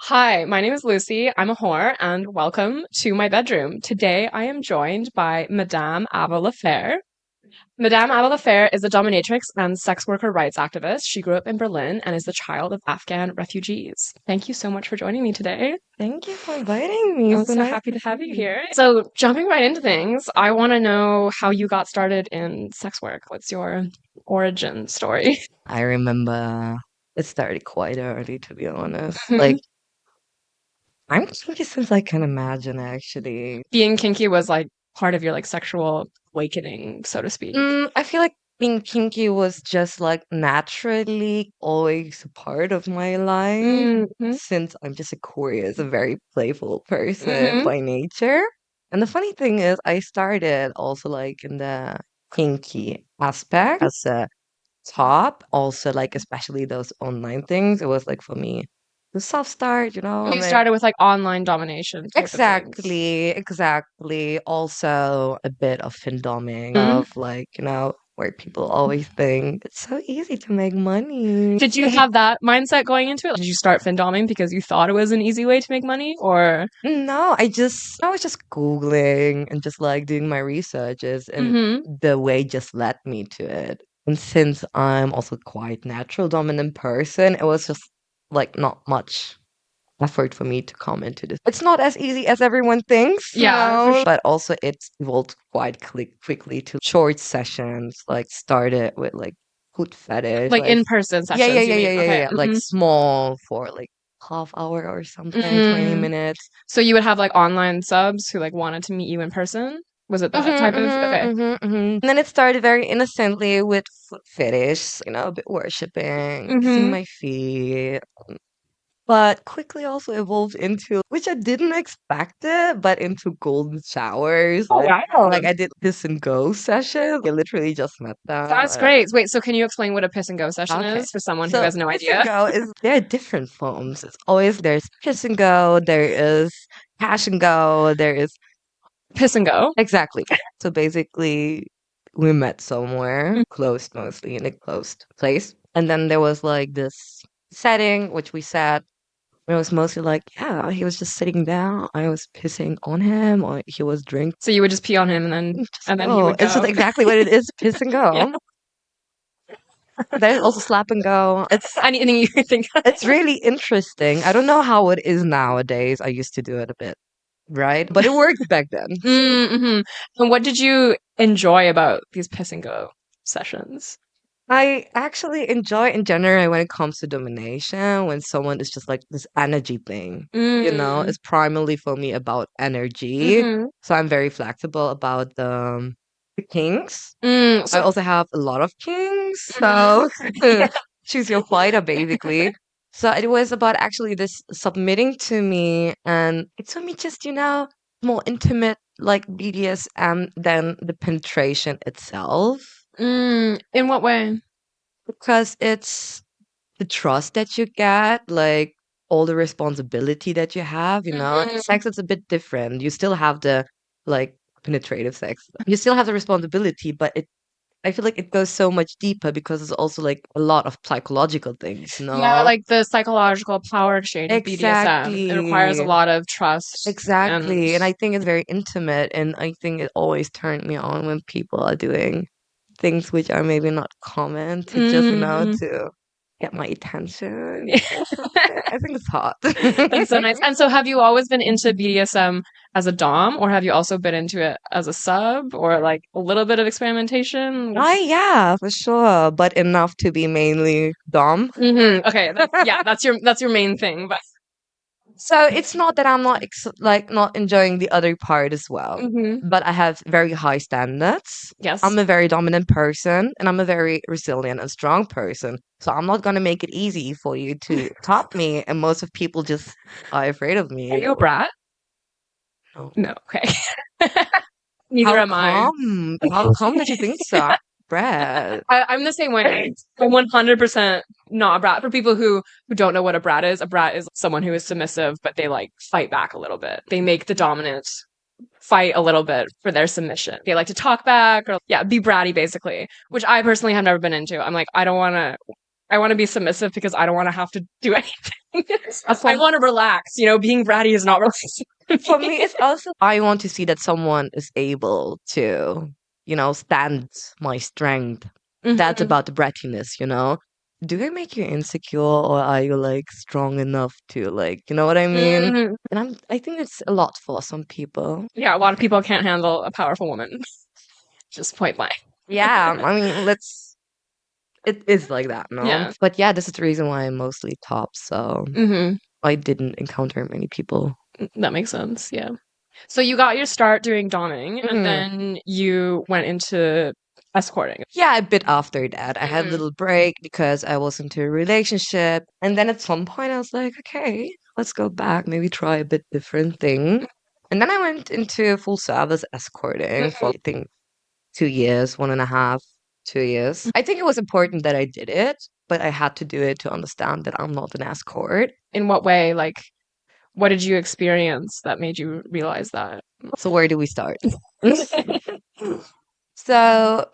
Hi, my name is Lucy. I'm a whore, and welcome to my bedroom. Today, I am joined by Madame Ava L'affaire. Madame Ava L'affaire is a dominatrix and sex worker rights activist. She grew up in Berlin and is the child of Afghan refugees. Thank you so much for joining me today. Thank you for inviting me. I'm so happy to have you here. So, jumping right into things, I want to know how you got started in sex work. What's your origin story? I remember it started quite early, to be honest. Like, I'm kinky since I can imagine, actually. Being kinky was like part of your like sexual awakening, so to speak. I feel like being kinky was just like naturally always a part of my life Mm-hmm. since I'm just a curious, a very playful person Mm-hmm. by nature. And the funny thing is, I started also like in the kinky aspect as a top, also like especially those online things. It was like for me the soft start, I You mean, started with like online domination type of things. exactly. Also a bit of findoming Mhm. of like, where people always think it's so easy to make money. Did you have that mindset going into it? Did you start findoming because you thought it was an easy way to make money, or? No, I was just Googling and just like doing my researches, and Mm-hmm. the way just led me to it. And since I'm also quite natural dominant person, it was just like not much effort for me to come into this. It's not as easy as everyone thinks, Yeah, for sure. but also it's evolved quite quickly to short sessions, like started with like foot fetish, Like like in-person yeah, yeah, sessions, you yeah, mean? yeah, yeah, Okay. yeah, like small for like half hour or something, 20 Mm-hmm. minutes. So you would have like online subs who like wanted to meet you in person? Was it that type of? Okay. And then it started very innocently with foot fetish, a bit worshipping, kissing Mm-hmm. my feet, but quickly also evolved into, which I didn't expect it, but into golden showers. Oh, wow. Like I did piss and go session. I literally just met them. That's great. Wait, so can you explain what a piss and go session Okay. is for someone who So has no piss and idea? go is there are different forms. It's always there's piss and go, there is cash and go, there is Piss and go. exactly. So basically we met somewhere closed, mostly in a closed place. And then there was like this setting which we sat. It was mostly like, yeah, he was just sitting down. I was pissing on him, or he was drinking. So you would just pee on him Just and then he go. would It's just go. exactly what it is, piss and Yeah. go. There's also slap and go. Anything you can think of. It's really interesting. I don't know how it is nowadays. I used to do it a bit, right? But it worked back then. Mm-hmm. And what did you enjoy about these piss and go sessions? I actually enjoy in general when it comes to domination, when someone is just like this energy thing, Mm. it's primarily for me about energy. Mm-hmm. So I'm very flexible about the kings. I So, also have a lot of kings, mhm. so choose your fighter basically. So it was about actually this submitting to me, and it's for me just, more intimate like BDSM than the penetration itself. In what way? Because it's the trust that you get, like all the responsibility that you have, In Mhm. sex, it's a bit different. You still have the like penetrative sex. You still have the responsibility, but I feel like it goes so much deeper because it's also like a lot of psychological things, Yeah, no? like the psychological power exchange of BDSM. It requires a Exactly. lot of trust and Exactly. And I think it's very intimate, and I think it always turned me on when people are doing things which are maybe not common to just, mm. to get my attention or something. I think it's hot. That's so nice. And so have you always been into BDSM as a dom, or have you also been into it as a sub, or like a little bit of experimentation? Yeah, for sure, but enough to be mainly dom. Okay, yeah, that's your main thing, but So it's not that I'm not like not enjoying the other part as well, hmm but I have very high standards. yes. I'm a very dominant person, and I'm a very resilient and strong person. So I'm not gonna make it easy for you to top me, and most of people just are afraid of Are me. you a brat? No. No, okay. Neither How am I. come? How come that you think so? Brad. I'm the same way. I'm 100% not a brat. For people who don't know what a brat is someone who is submissive, but they like fight back a little bit. They make the dominant fight a little bit for their submission. They like to talk back or yeah, be bratty basically, which I personally have never been into. I'm like, I don't want to. I want to be submissive because I don't want to have to do anything. I For, want to relax. You know, being bratty is not relaxing. for me, it's also I want to see that someone is able to, stand my strength. That's Mhm. about the brattiness, you know? Do I make you insecure or are you like strong enough to like, you know what I mean? Mhm. And I think it's a lot for some people. Yeah, a lot of people can't handle a powerful woman. Just point blank. Yeah, I mean, it is like that, no? Yeah. But yeah, this is the reason why I'm mostly top, so Hmm. I didn't encounter many people. That makes sense. Yeah. So you got your start doing doming, and Mm. then you went into escorting. Yeah, a bit after that. I had a Mhm. little break because I was into a relationship. And then at some point I was like, okay, let's go back, maybe try a bit different thing. And then I went into full service escorting for Mhm. I think 2 years, 1.5, 2 years. I think it was important that I did it, but I had to do it to understand that I'm not an escort. In what way? Like, what did you experience that made you realize that? So where do we start? So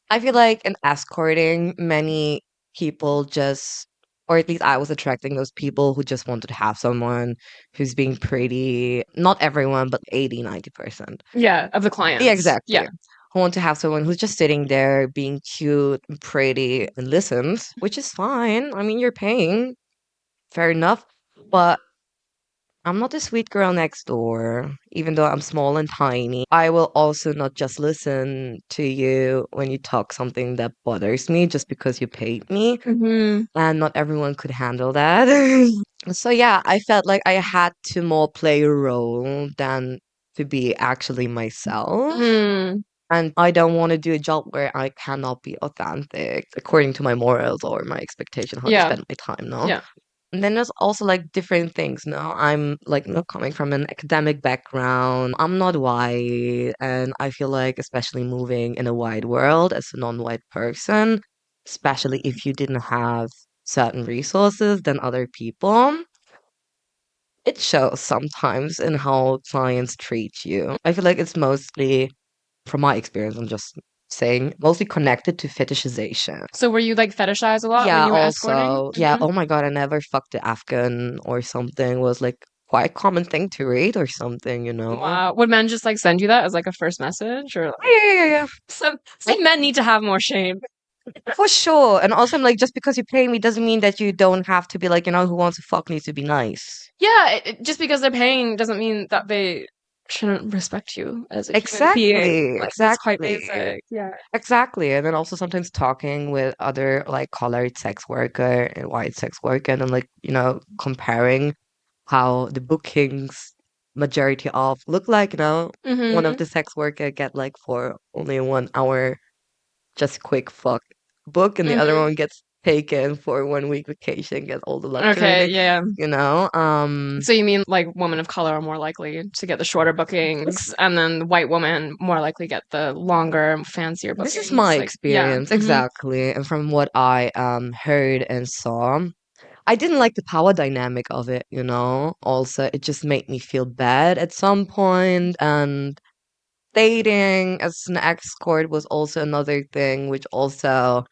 I feel like in escorting, many people just, or at least I was attracting those people who just wanted to have someone who's being pretty. Not everyone, but 80, 90%. Yeah, of the Yeah, clients. exactly. Yeah. Who want to have someone who's just sitting there being cute and pretty and listens, which is fine. I mean, you're paying, fair enough. But I'm not a sweet girl next door, even though I'm small and tiny. I will also not just listen to you when you talk something that bothers me just because you paid me. Hmm. And not everyone could handle that. So yeah, I felt like I had to more play a role than to be actually myself. Mm. And I don't want to do a job where I cannot be authentic according to my morals or my expectation how to Yeah. spend my time, no? Yeah. And then there's also like different things. No, I'm like not coming from an academic background. I'm not white. And I feel like, especially moving in a white world as a non-white person, especially if you didn't have certain resources than other people, it shows sometimes in how clients treat you. I feel like it's mostly, from my experience, I'm just saying, mostly connected to fetishization. So were you like fetishized a lot when Yeah, you were escorting? also, yeah, Hmm. oh my God, I never fucked the Afghan or something was like quite common thing to read or something, you know? Wow. Would men just like send you that as like a first message, or Yeah, yeah, yeah, yeah. some men need to have more shame. For sure. And also, I'm like, just because you pay me doesn't mean that you don't have to be like, who wants to fuck needs to be nice. Yeah, just because they're paying doesn't mean that they shouldn't respect you as a human being. Exactly, Like that's quite exactly. basic. Yeah. Exactly. And then also sometimes talking with other like colored sex worker and white sex worker and then like, comparing how the bookings majority of look like, one of Hmm. the sex worker get like for only 1 hour just quick fuck book and the other Hmm. one gets taken for 1 week vacation, get all the luxury Okay, thing, yeah. you know? So you mean like women of color are more likely to get the shorter bookings, and then the white women more likely get the longer, fancier This is my bookings? Like, yeah. experience, Hmm. exactly. And from what I heard and saw, I didn't like the power dynamic of it, you know? Also, it just made me feel bad at some point, and dating as an escort was also another thing, which also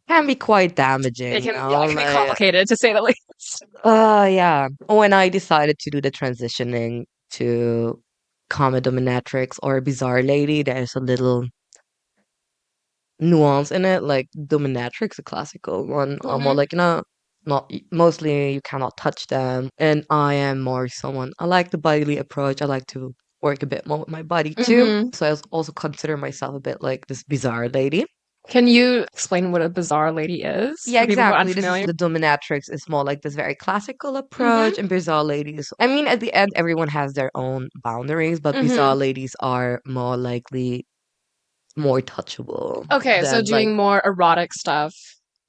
can be quite It damaging, can, yeah, it can be Like, complicated to say the least. yeah. When I decided to do the transitioning to become a dominatrix or a bizarre lady, there's a little nuance in it. Like dominatrix, a classical one, are more Hmm. like, not mostly you cannot touch them. And I am more someone, I like the bodily approach. I like to work a bit more with my body too. Hmm. So also consider myself a bit like this bizarre lady. Can you explain what a bizarre lady is Yeah, for people who are exactly. This is unfamiliar? the dominatrix is more like this very classical Hmm. approach, and bizarre ladies. I mean, at the end, everyone has their own boundaries, but bizarre Hmm. ladies are more likely more touchable Okay, so than like doing more erotic stuff.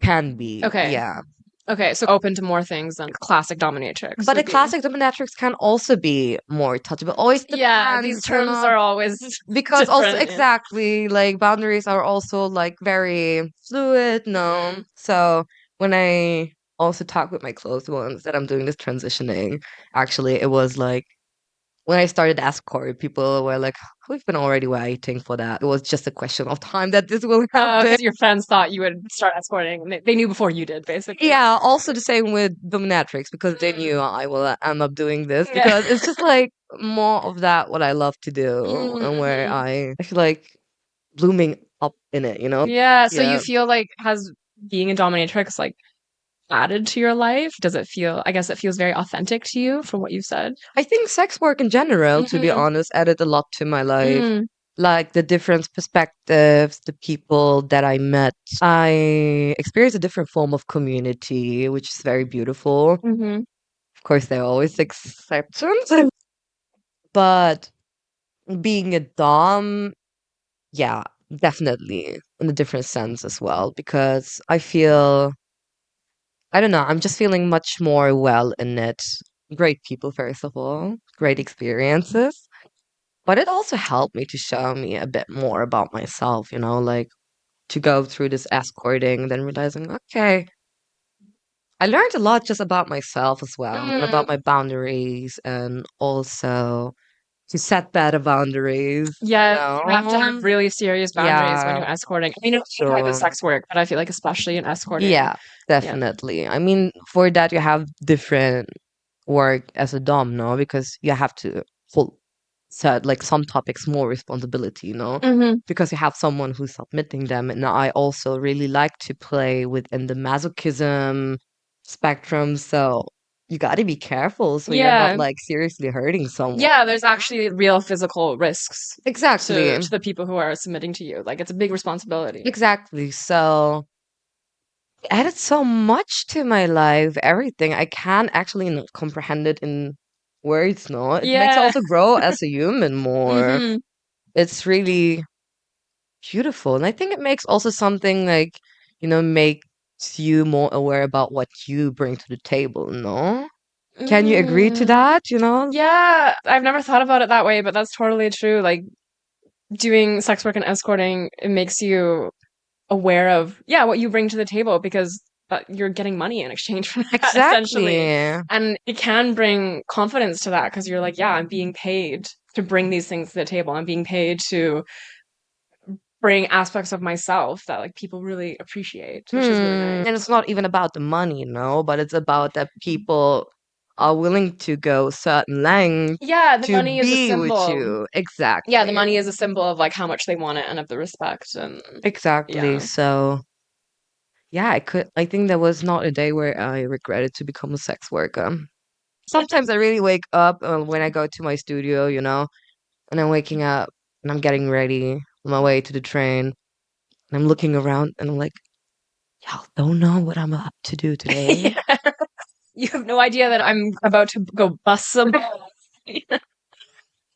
can be. Okay. Yeah. Okay, so open to more things than classic dominatrix But a would be. classic dominatrix can also be more touchable. Always Yeah, these depends, terms are always because also different. Yeah. exactly like boundaries are also like very fluid, no. Mhm. So when I also talk with my close ones that I'm doing this transitioning, actually it was like when I started escort, people were like, we've been already waiting for that. It was just a question of time that this will happen. Because your friends thought you would start escorting. And they knew before you did, basically. Yeah, also the same with dominatrix because they knew I will end up doing this Yeah. because it's just like more of that what I love to do and where Mhm. I feel like blooming up in it, you know? Yeah. So you Yeah. feel like has being a dominatrix like added to your life? Does it feel, I guess it feels very authentic to you from what you said? I think sex work in general, to be Hmm. honest, added a lot to my life. Mm. Like the different perspectives, the people that I met. I experienced a different form of community, which is very beautiful. Hmm. Of course, there are always exceptions, but being a dom, yeah, definitely in a different sense as well, because I feel, I don't know, I'm just feeling much more well in it. Great people, first of all, great experiences. But it also helped me to show me a bit more about myself, you know, like to go through this escorting, then realizing, okay, I learned a lot just about myself as well and Mm. about my boundaries and also to set better boundaries, you Yeah, you have to have know? really serious boundaries when Yeah, you're escorting. I mean, it's any type of true. sex work, but I feel like especially in escorting. Yeah, Yeah. definitely. I mean, for that, you have different work as a dom, no? Because you have to hold set like some topics more responsibility, you know? Hmm. Because you have someone who's submitting them. And I also really like to play within the masochism spectrum. So you got to be careful so you're not Yeah. like seriously hurting someone. Yeah, there's actually real physical risks Exactly. to the people who are submitting to you. Like it's a big responsibility. Exactly. So it added so much to my life, everything. I can't actually not comprehend it in words, no. It makes you Yeah. also grow as a human more. Hmm. It's really beautiful. And I think it makes also something like, you know, makes you more aware about what you bring to the table, no? Can you agree to Mm. that, you know? Yeah, I've never thought about it that way, but that's totally true. Like doing sex work and escorting, it makes you aware of, yeah, what you bring to the table because you're getting money in exchange for that, essentially. Exactly. And it can bring confidence to that because you're like, yeah, I'm being paid to bring these things to the table. I'm being paid to bring aspects of myself that like people really appreciate, which is really nice. And it's not even about the money, you know, but it's about that people are willing to go certain lengths Yeah, the to money is a be with symbol. you. Yeah, the Exactly. money is a symbol of like how much they want it and of the respect and Exactly. yeah. So, yeah, I think there was not a day where I regretted to become a sex worker. Sometimes I really wake up when I go to my studio, you know, and I'm waking up and I'm getting ready on my way to the train and I'm looking around and I'm like, y'all don't know what I'm about to do today. Yeah. You have no idea that I'm about to go bust some balls.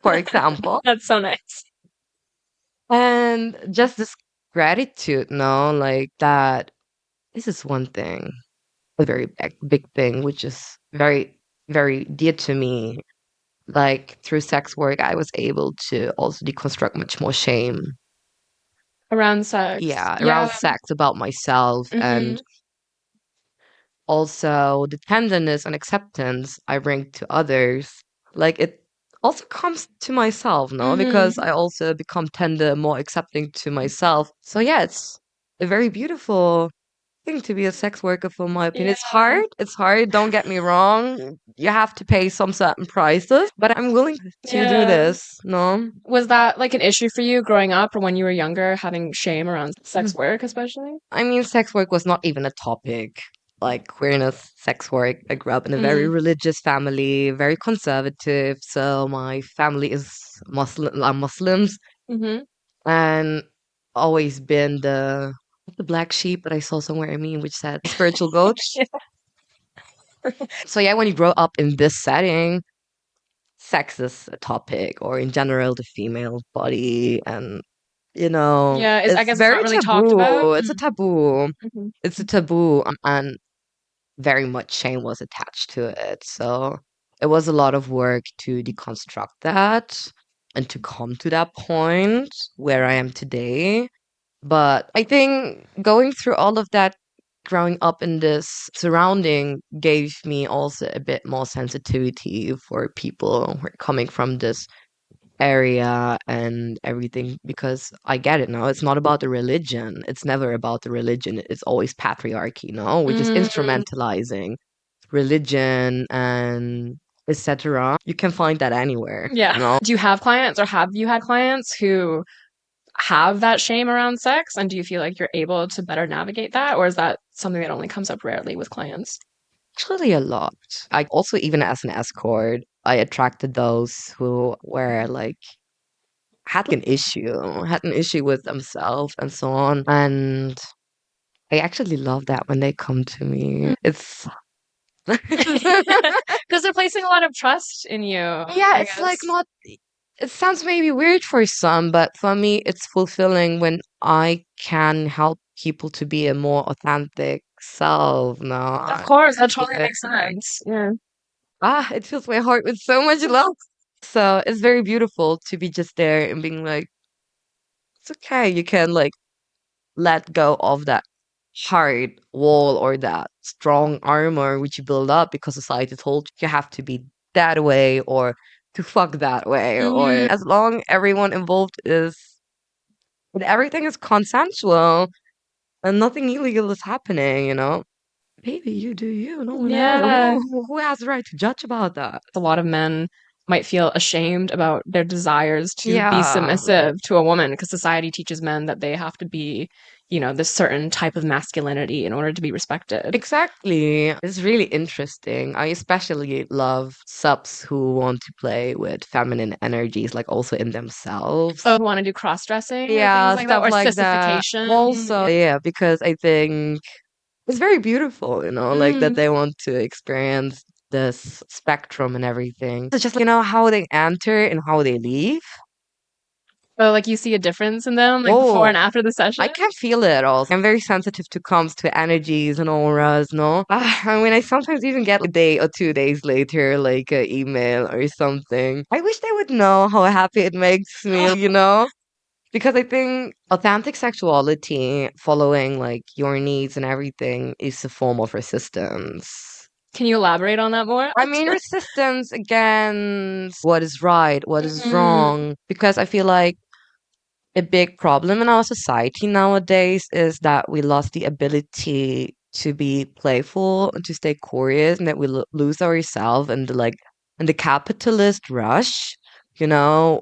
For example. That's so nice. And just this gratitude, no, like that this is one thing, a very big thing, which is very, very dear to me. Like through sex work, I was able to also deconstruct much more shame. Around sex. Yeah, around Yeah. sex, about myself, Hmm. and also the tenderness and acceptance I bring to others. Like it also comes to myself, no? Hmm. Because I also become tender, more accepting to myself. So yeah, it's a very beautiful thing to be a sex worker, for my opinion. It's Yeah. hard. It's hard. Don't get me wrong. You have to pay some certain prices, but I'm willing to do Yeah. this. No. Was that like an issue for you growing up or when you were younger, having shame around sex work, especially? I mean, sex work was not even a topic. Like queerness, sex work. I grew up in a very Mm. religious family, very conservative. So my family is Muslim, are Muslims, Hmm. and always been the black sheep that I saw somewhere. I mean, which said the spiritual goat. So yeah, when you grow up in this setting, sex is a topic, or in general, the female body, and you know, Yeah, is I it's guess it's not very really talked about. taboo. It's a taboo. Hmm. It's a taboo, and very much shame was attached to it. So it was a lot of work to deconstruct that and to come to that point where I am today. But I think going through all of that growing up in this surrounding gave me also a bit more sensitivity for people who are coming from this area and everything, because I get it now. It's not about the religion. It's never about the religion. It's always patriarchy, no? We're just Mm, instrumentalizing religion and etc. You can find that anywhere, yeah. no? Do you have clients or have you had clients who have that shame around sex? And do you feel like you're able to better navigate that? Or is that something that only comes up rarely with clients? Actually, a lot. I also, even as an escort, I attracted those who were like had an issue with themselves and so on. And I actually love that when they come to me. It's Because they're placing a lot of trust in you, yeah, I it's like guess. not. It sounds maybe weird for some, but for me, it's fulfilling when I can help people to be a more authentic self. Of No, course, that totally makes sense. Yeah. it fills my heart with so much love. So it's very beautiful to be just there and being like, it's okay. You can like let go of that hard wall or that strong armor which you build up because society told you have to be that way or to fuck that way. Or Hmm. as long everyone involved is and everything is consensual and nothing illegal is happening, you know. Baby, you do you. No one else. Yeah. Who has the right to judge about that? A lot of men might feel ashamed about their desires to be Yeah. submissive to a woman because society teaches men that they have to be, this certain type of masculinity in order to be respected. Exactly. It's really interesting. I especially love subs who want to play with feminine energies, like also in themselves. Oh, want to do cross-dressing or things Yeah, like that, stuff or like that. sissification. Also, yeah, because I think it's very beautiful, you know, like that Mm. they want to experience this spectrum and everything. It's just, like, you know, how they enter and how they leave. Oh, like you see a difference in them, like before Oh, and after the session? I can feel it also. I'm very sensitive to comes to energies and auras, no? I mean, I sometimes even get a day or 2 days later, like an email or something. I wish they would know how happy it makes me, you know? Because I think authentic sexuality, following like your needs and everything, is a form of resistance. Can you elaborate on that more? I mean, resistance against what is right, what is Mm. wrong. Because I feel like a big problem in our society nowadays is that we lost the ability to be playful and to stay curious, and that we lose ourselves and the capitalist rush, you know.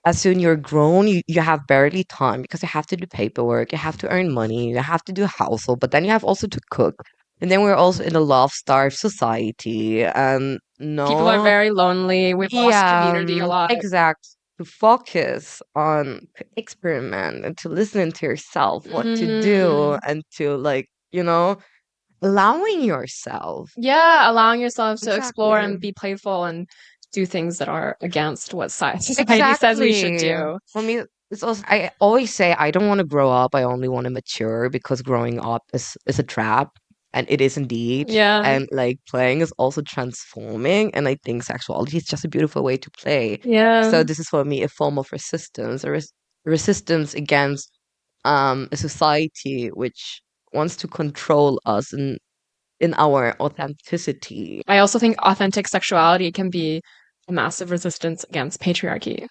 As soon you're grown, you have barely time because you have to do paperwork, you have to earn money, you have to do household, but then you have also to cook. And then we're also in a love-starved society. And People are no, very lonely. We've lost yeah, community a lot. exact. To focus on to experiment and to listen to yourself, what to do, Mm. and to like, you know, allowing yourself. Yeah, allowing yourself to explore Exactly. and be playful and do things that are against what society says we should Exactly. do. For me, it's also I always say I don't want to grow up. I only want to mature because growing up is a trap, and it is indeed. Yeah, And like playing is also transforming, and I think sexuality is just a beautiful way to play. yeah. So this is for me a form of resistance, resistance against a society which wants to control us in our authenticity. I also think authentic sexuality can be a massive resistance against patriarchy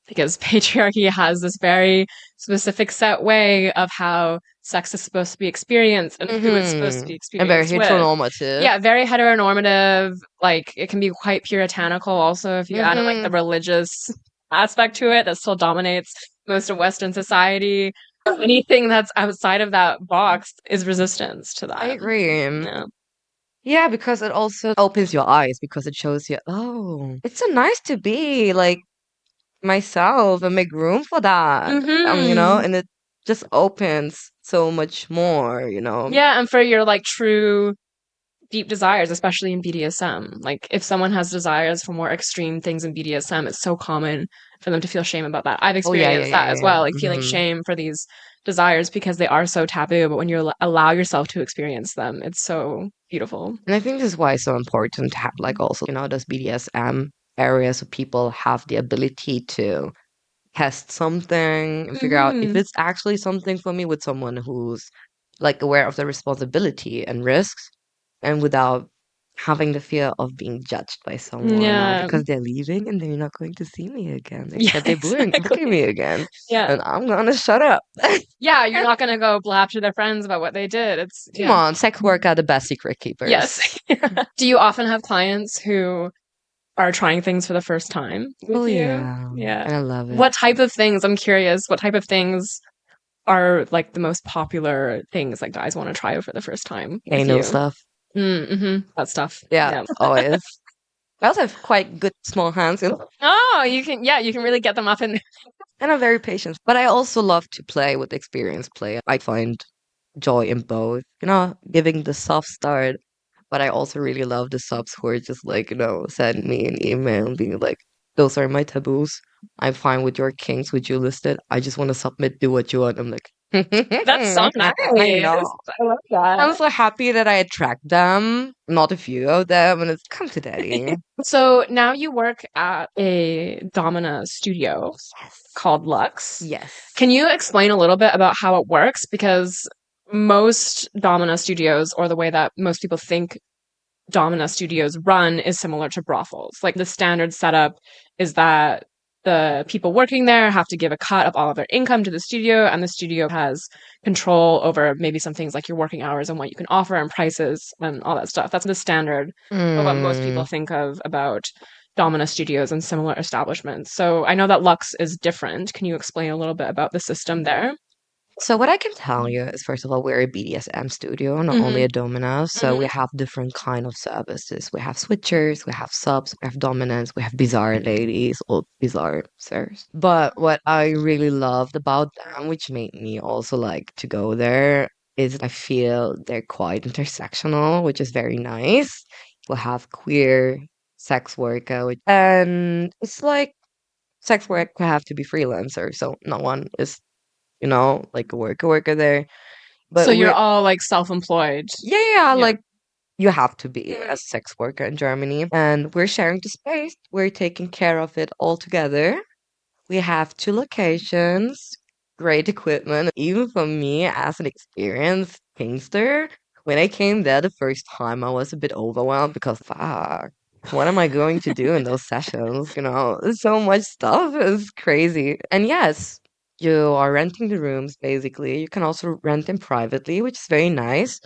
because patriarchy has this very specific set way of how sex is supposed to be experienced and who it's supposed to be And very experienced with. heteronormative. Yeah, very heteronormative. Like it can be quite puritanical also if you add in like the Mm-hmm. religious aspect to it that still dominates most of Western society. Anything that's outside of that box is resistance to I that. agree. Yeah. Yeah, because it also opens your eyes because it shows you, oh, it's so nice to be like myself and make room for that. You know, Hmm. and it just opens so much more, you know. Yeah, and for your like true deep desires, especially in BDSM. Like if someone has desires for more extreme things in BDSM, it's so common for them to feel shame about that. I've Oh yeah, yeah, experienced yeah, that yeah, as yeah. well, like feeling shame for these desires because they are so taboo, but when you allow yourself to experience them, it's so beautiful. And I think this is why it's so important to have like also, you know, those BDSM areas so people have the ability to test something and figure out if Hmm. it's actually something for me with someone who's like aware of the responsibility and risks, and without having the fear of being judged by someone Yeah. because they're leaving and they're not going to see me again. Yeah, Except they're booking exactly. me again. Yeah. And I'm gonna shut up. Yeah, you're not gonna go blab to their friends about what they did. It's Come on, sex work are the best secret keepers. Yes. Do you often have clients who are trying things for the first time with Oh you? yeah. Yeah. And I love it. What type of things? I'm curious. What type of things are like the most popular things like guys want to try for the first time with Anal you? stuff. That stuff. Yeah, always. I also have quite good small hands, Oh, you can really get them up in. and I'm very patient. But I also love to play with experienced play. I find joy in both, giving the soft start. But I also really love the subs who are just like, send me an email being like, those are my taboos. I'm fine with your kinks, with you listed. I just want to submit, do what you want. I'm like, That's so nice. I know. I love that. I'm so happy that I attract them, not a few of them, and it's come to daddy. So now you work at a Domina studio called Lux. Yes. Can you explain a little bit about how it works? Because most Domina studios, or the way that most people think Domina studios run, is similar to brothels. Like the standard setup is that the people working there have to give a cut of all of their income to the studio, and the studio has control over maybe some things like your working hours and what you can offer and prices and all that stuff. That's the standard of what most people think of about Domina studios and similar establishments. So I know that Lux is different. Can you explain a little bit about the system there? So what I can tell you is, first of all, we're a BDSM studio, not only a domina. So we have different kind of services. We have switchers, we have subs, we have dominants, we have bizarre ladies, or bizarre sirs. But what I really loved about them, which made me also like to go there, is I feel they're quite intersectional, which is very nice. We'll have queer sex worker, and it's like sex work have to be freelancer, so no one is like a worker there. So But you're all like self-employed. yeah, like you have to be a sex worker in Germany. And we're sharing the space. We're taking care of it all together. We have 2 locations, great equipment. Even for me as an experienced gangster, when I came there the first time, I was a bit overwhelmed because fuck. What am I going to do in those sessions? So much stuff is crazy. And yes, you are renting the rooms basically. You can also rent them privately, which is very nice.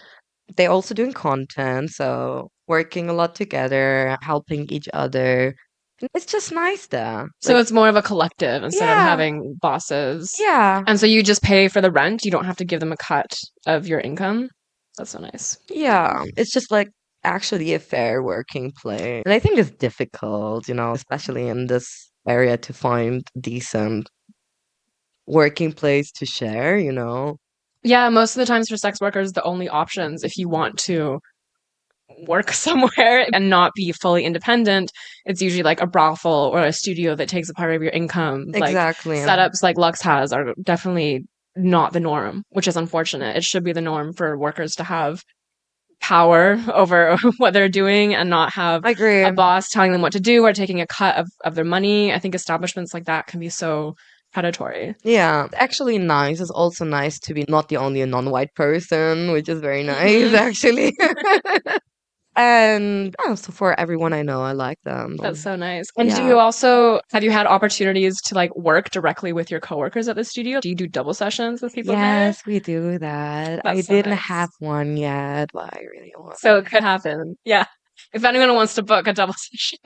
They're also doing content, so working a lot together, helping each other. And it's just nice there. So it's more of a collective instead of Yeah, having bosses. yeah, And so you just pay for the rent. You don't have to give them a cut of your income. That's so nice. yeah. It's just like actually a fair working place. And I think it's difficult, especially in this area to find decent working place to share. Yeah, most of the times for sex workers, the only options if you want to work somewhere and not be fully independent, it's usually like a brothel or a studio that takes a part of your income. Like Exactly. setups like Lux has are definitely not the norm, which is unfortunate. It should be the norm for workers to have power over what they're doing and not have I agree. a boss telling them what to do or taking a cut of their money. I think establishments like that can be so predatory. Yeah, actually nice. It's also nice to be not the only non-white person, which is very nice, actually. And so for everyone I know, I like them. That's so nice. And do Yeah. you also have you had opportunities to like work directly with your coworkers at the studio? Do you do double sessions with people there? Yes, we do that. I That's so didn't nice. have one yet, but I really want. So it could happen. Yeah. If anyone wants to book a double session,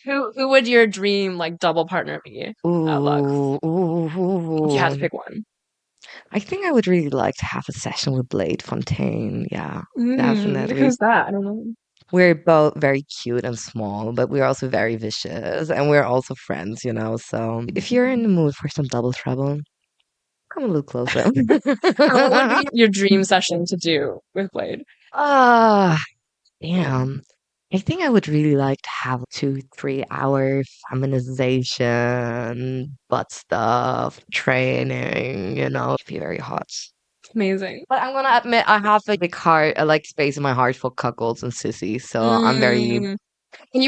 who would your dream like double partner be at Lux? If you had to Ooh. pick one. I think I would really like to have a session with Blade Fontaine. Yeah, definitely. Who's that? I don't know. We're both very cute and small, but we're also very vicious, and we're also friends. So if you're in the mood for some double trouble, come a little closer. And what would be your dream session to do with Blade? Ah, damn. I think I would really like to have 2, 3 hour feminization, butt stuff, training, it'd be very hot. Amazing. But I'm gonna admit I have a big heart, I like space in my heart for cuckolds and sissies, so I'm very And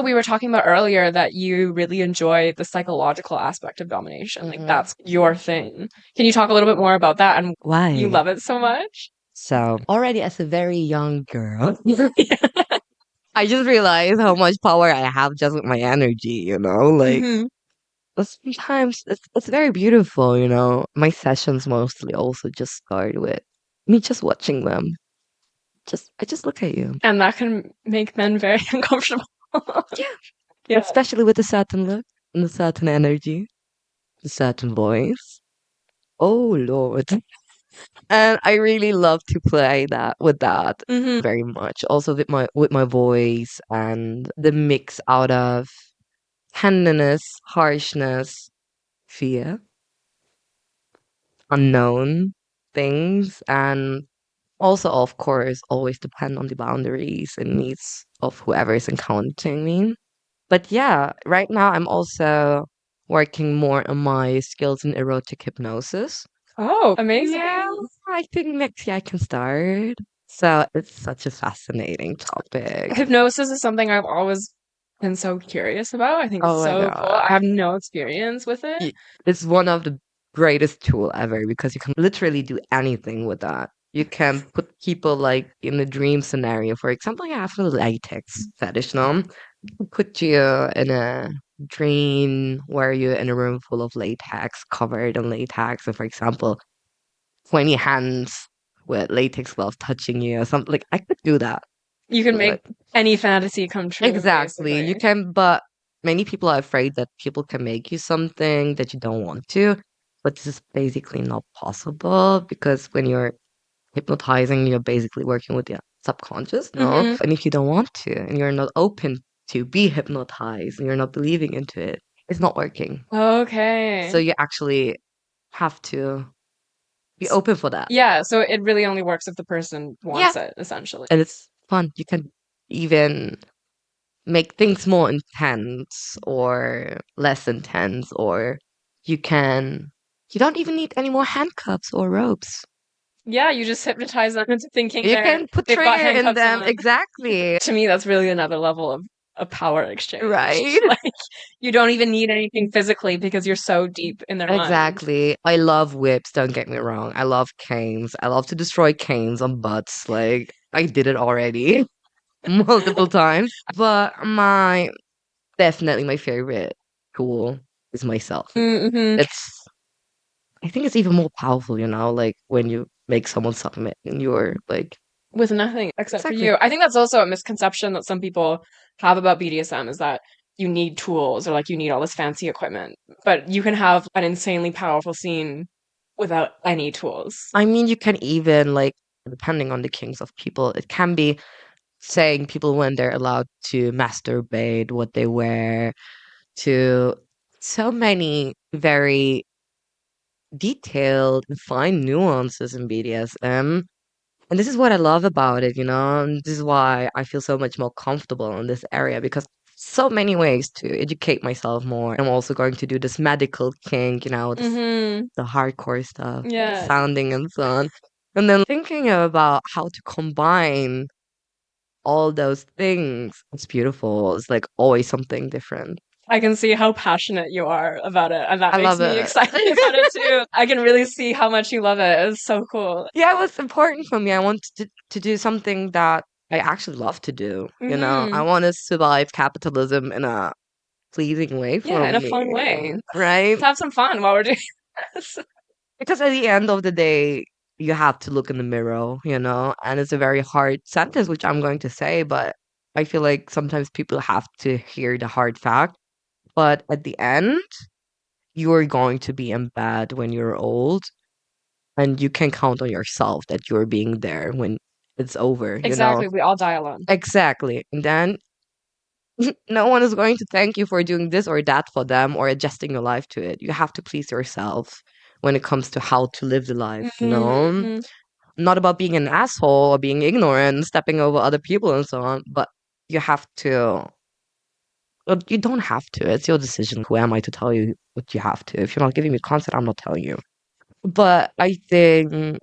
we were talking about earlier that you really enjoy the psychological aspect of domination. Like that's your thing. Can you talk a little bit more about that and you Why? love it so much? So, already as a very young girl, I just realized how much power I have just with my energy, you know? Like, Hmm. but sometimes it's very beautiful, you know? My sessions mostly also just start with me just watching them. I just look at you. And that can make men very uncomfortable. Yeah. Yeah. Especially with the certain look and the certain energy, the certain voice. Oh Lord. And I really love to play that with that Hmm. very much. Also with my voice and the mix out of tenderness, harshness, fear, unknown things, and also of course always depend on the boundaries and needs of whoever is encountering me. But yeah, right now I'm also working more on my skills in erotic hypnosis. Oh, amazing. Yeah, I think next year I can start. So it's such a fascinating topic. Hypnosis is something I've always been so curious about. I think it's Oh my so cool. I God. have no experience with it. It's one of the greatest tool ever because you can literally do anything with that. You can put people like in a dream scenario. For example, you have a latex fetish, no? Put you in a dream where you're in a room full of latex, covered in latex, and for example, 20 hands with latex gloves touching you or something. Like I could do that. You can make Like any fantasy come true, exactly. You basically. can, but many people are afraid that people can make you something that you don't want to. But this is basically not possible because when you're hypnotizing, you're basically working with the subconscious, no? Hmm. And if you don't want to and you're not open to be hypnotized and you're not believing into it, it's not working. Okay. So you actually have to be open for that. Yeah, so it really only works if the person Yeah. wants it, essentially. And it's fun. You can even make things more intense or less intense, or you can, you don't even need any more handcuffs or ropes. Yeah, you just hypnotize them into thinking You can put they've got trigger in handcuffs them. on. Exactly. To me, that's really another level of a power exchange. Right? Like you don't even need anything physically because you're so deep in their mind. Exactly. I love whips, don't get me wrong. I love canes. I love to destroy canes on butts. Like, I did it already multiple times. But definitely my favorite tool is myself. Mm-hmm. It's, I think it's even more powerful, you know, like when you make someone submit and you're like, With nothing except for exactly. you. I think that's also a misconception that some people have about BDSM is that you need tools or like you need all this fancy equipment, but you can have an insanely powerful scene without any tools. I mean, you can even, like, depending on the kings of people, it can be saying people when they're allowed to masturbate, what they wear, to so many very detailed and fine nuances in BDSM. And this is what I love about it, you know, and this is why I feel so much more comfortable in this area because so many ways to educate myself more. I'm also going to do this medical kink, you know, Mm-hmm. the hardcore stuff, Yeah. sounding and so on. And then thinking about how to combine all those things. It's beautiful. It's like always something different. I can see how passionate you are about it, and that I makes love me it. excited about it too. I can really see how much you love it. It's so cool. Yeah, it was important for me. I wanted to do something that I actually love to do. You know, I Hmm. want to survive capitalism in a pleasing way Yeah, for in a me, fun way. right? Let's have some fun while we're doing this. Because at the end of the day, you have to look in the mirror, you know, and it's a very hard sentence, which I'm going to say, but I feel like sometimes people have to hear the hard fact. But at the end, you're going to be in bed when you're old, and you can count on yourself that you're being there when it's over, you know? Exactly, we all die alone. Exactly. And then no one is going to thank you for doing this or that for them or adjusting your life to it. You have to please yourself when it comes to how to live the life, you know? Hmm. Not about being an asshole or being ignorant, stepping over other people and so on, but you have to. Well, you don't have to. It's your decision. Who am I to tell you what you have to? If you're not giving me consent, I'm not telling you. But I think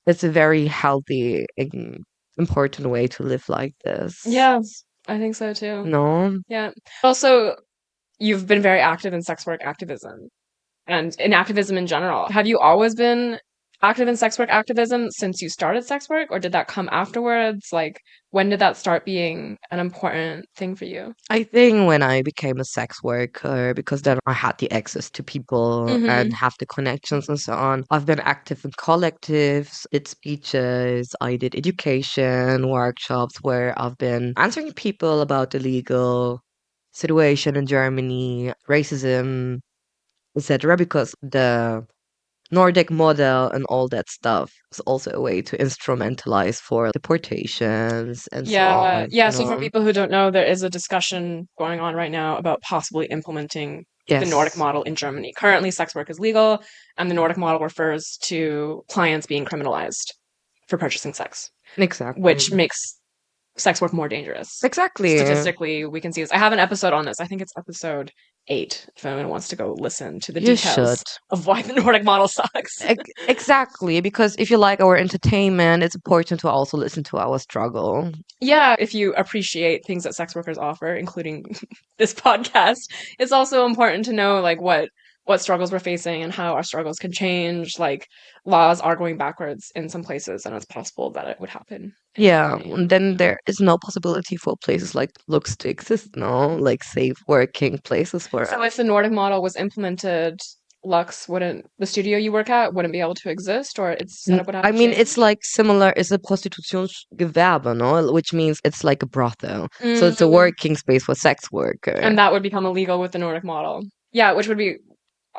it's a very healthy and important way to live like this. Yeah. I think so too. No, Yeah. Also, you've been very active in sex work activism and in activism in general. Have you always been active in sex work activism since you started sex work, or did that come afterwards? Like, when did that start being an important thing for you? I think when I became a sex worker, because then I had the access to people and Mm-hmm. have the connections and so on. I've been active in collectives, did speeches, I did education workshops where I've been answering people about the legal situation in Germany, racism, etc. Because the Nordic model and all that stuff is also a way to instrumentalize for deportations and so Yeah, on, yeah. you So for know? people who don't know, there is a discussion going on right now about possibly implementing the Nordic Yes, model in Germany. Currently, sex work is legal, and the Nordic model refers to clients being criminalized for purchasing sex, exactly. which makes sex work more dangerous. Exactly. Statistically, we can see this. I have an episode on this. I think it's episode 8, if anyone wants to go listen to the You should. details of why the Nordic model sucks. Exactly, because if you like our entertainment, it's important to also listen to our struggle. Yeah, if you appreciate things that sex workers offer, including this podcast, it's also important to know like what struggles we're facing and how our struggles can change. Like laws are going backwards in some places, and it's possible that it would happen in Yeah, Germany. and then there is no possibility for places like Lux to exist, no? Like safe working places for So us. if the Nordic model was implemented, Lux wouldn't the studio you work at wouldn't be able to exist, or its setup would have I to mean, it's change. like similar, it's a Prostitutionsgewerbe, no? Which means it's like a brothel. So it's a Mm, working space for sex worker. and that would become illegal with the Nordic model. Yeah, which would be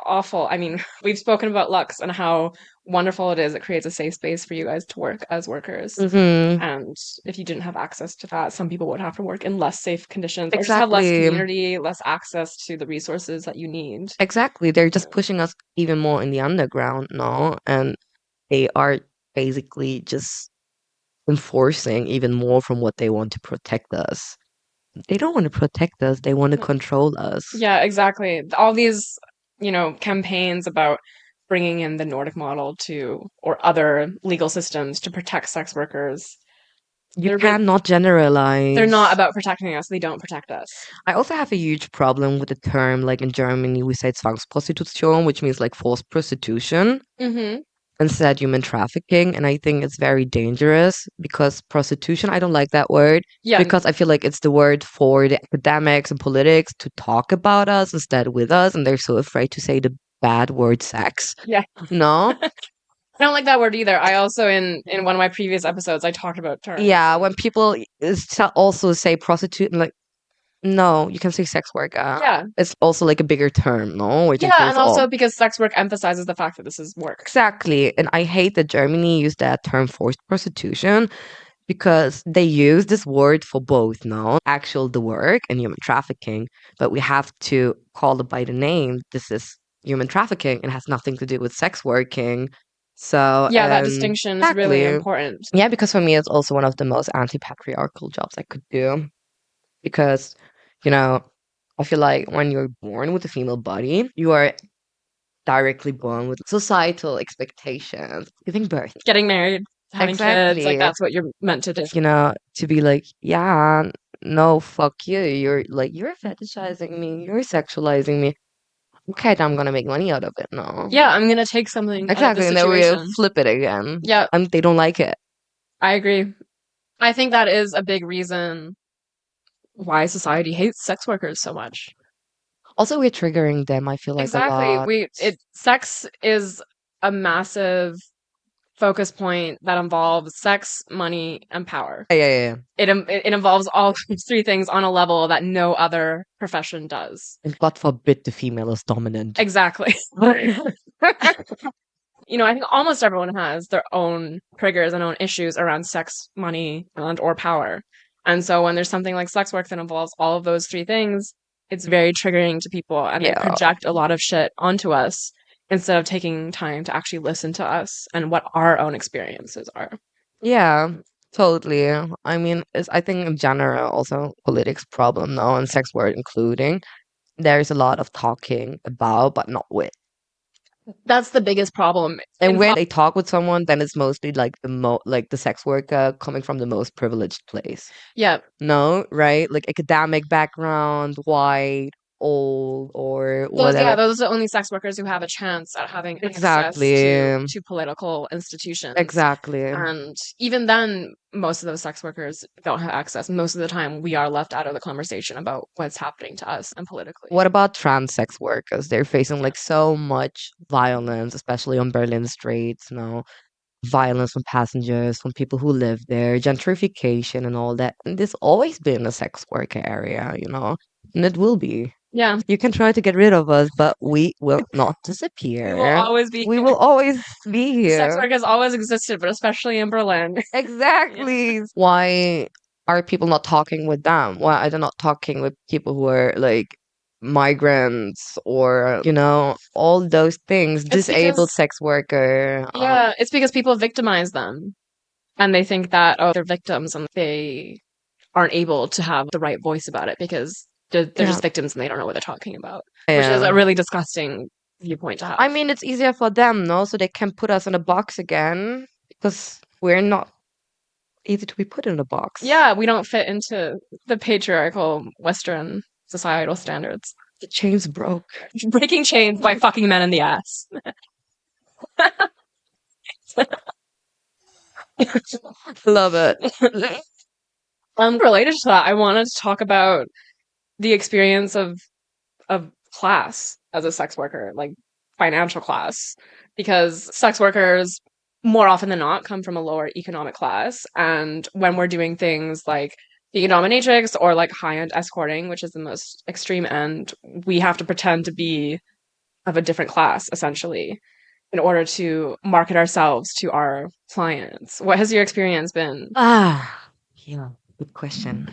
awful. I mean, we've spoken about Lux and how wonderful it is. It creates a safe space for you guys to work as workers. Mm-hmm. And if you didn't have access to that, some people would have to work in less safe conditions or just have less Exactly. community, less access to the resources that you need. Exactly. They're Yeah. just pushing us even more in the underground, no? And they are basically just enforcing even more from what they want to protect us. They don't want to protect us, they want to control us. Yeah, exactly. All these, campaigns about bringing in the Nordic model to, or other legal systems to protect sex workers, You they're re- cannot they're generalize. not about protecting us. They don't protect us. I also have a huge problem with the term, like in Germany, we say Zwangsprostitution, which means like forced prostitution, Mm-hmm. instead human trafficking. And I think it's very dangerous because prostitution, I don't like that word Yeah, because I feel like it's the word for the academics and politics to talk about us instead with us. And they're so afraid to say the bad word sex. yeah. No? I don't like that word either. I also in one of my previous episodes I talked about terms Yeah, and when people also say prostitute, I'm like, no, you can say sex worker. yeah. It's also like a bigger term, no? Which Yeah, includes and all. also because sex work emphasizes the fact that this is work. Exactly. And I hate that Germany used that term forced prostitution because they use this word for both now, actual the work and human trafficking. But we have to call it by the name. This is human trafficking and has nothing to do with sex working. So, Yeah, that distinction is really exactly. important. Yeah, because for me, it's also one of the most anti patriarchal jobs I could do because, you know, I feel like when you're born with a female body, you are directly born with societal expectations, giving birth. Getting married, having kids, like Exactly. that's what you're meant to do. To be like, yeah, no, fuck you. You're like, you're fetishizing me, you're sexualizing me. Okay, then I'm gonna make money out of it. No. Yeah, I'm gonna take something out of the Exactly. And then we situation. flip it again. Yeah, And they don't like it. I agree. I think that is a big reason why society hates sex workers so much. Also, we're triggering them, I feel like, a Exactly. lot. Sex is a massive focus point that involves sex, money, and power. Yeah, yeah, yeah. It involves all these three things on a level that no other profession does. And God forbid the female is dominant. Exactly. I think almost everyone has their own triggers and own issues around sex, money, and or power. And so when there's something like sex work that involves all of those three things, it's very triggering to people and they Yeah. project a lot of shit onto us instead of taking time to actually listen to us and what our own experiences are. Yeah, totally. I mean, I think in general, also politics problem now, and sex work including. There's a lot of talking about, but not with. That's the biggest problem. And when they talk with someone, then it's mostly like the sex worker coming from the most privileged place. Yeah. No, right? Like academic background, white, old, or whatever. Those are the only sex workers who have a chance at having access Exactly. to political institutions. Exactly. And even then, most of those sex workers don't have access. Most of the time, we are left out of the conversation about what's happening to us and politically. What about trans sex workers? They're facing like so much violence, especially on Berlin streets, violence from passengers, from people who live there, gentrification and all that. And there's always been a sex worker area, and it will be. Yeah. You can try to get rid of us, but we will not disappear. We will always be We here. will always be here. Sex work has always existed, but especially in Berlin. Exactly. Why are people not talking with them? Why are they not talking with people who are like migrants or, all those things, disabled sex worker? Yeah, it's because people victimize them and they think that, oh, they're victims and they aren't able to have the right voice about it because they're just victims and they don't know what they're talking about, which is a really disgusting viewpoint to have. I mean, it's easier for them, no? So they can put us in a box again because we're not easy to be put in a box. Yeah, we don't fit into the patriarchal Western societal standards. The chains broke. Breaking chains by fucking men in the ass. Love it. Related to that, I wanted to talk about the experience of class as a sex worker, like financial class, because sex workers more often than not come from a lower economic class, and when we're doing things like being a dominatrix or like high-end escorting, which is the most extreme end, we have to pretend to be of a different class essentially in order to market ourselves to our clients. What has your experience been? Yeah, good question.